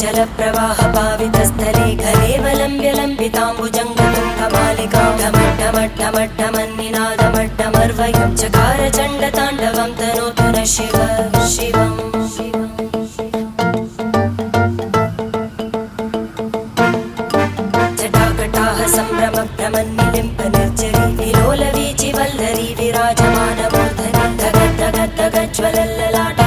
जलप्रवाह पावितस्थले खलेवलम्ब्य लम्बिताम्बुजङ्गतुङ्गमालिकां ढमड्ढमड्ढमड्ढमन्निनादमड्ढमर्वयं चकार चण्डताण्डवं तनोतु नः शिव शिवम् जटाकटाः सम्भ्रमभ्रमन्निलिम्प निर्जरी विलोलवीचि वल्लरी विराजमानमूर्धनि धगद्धगद्धगज्ज्वलल्ललाट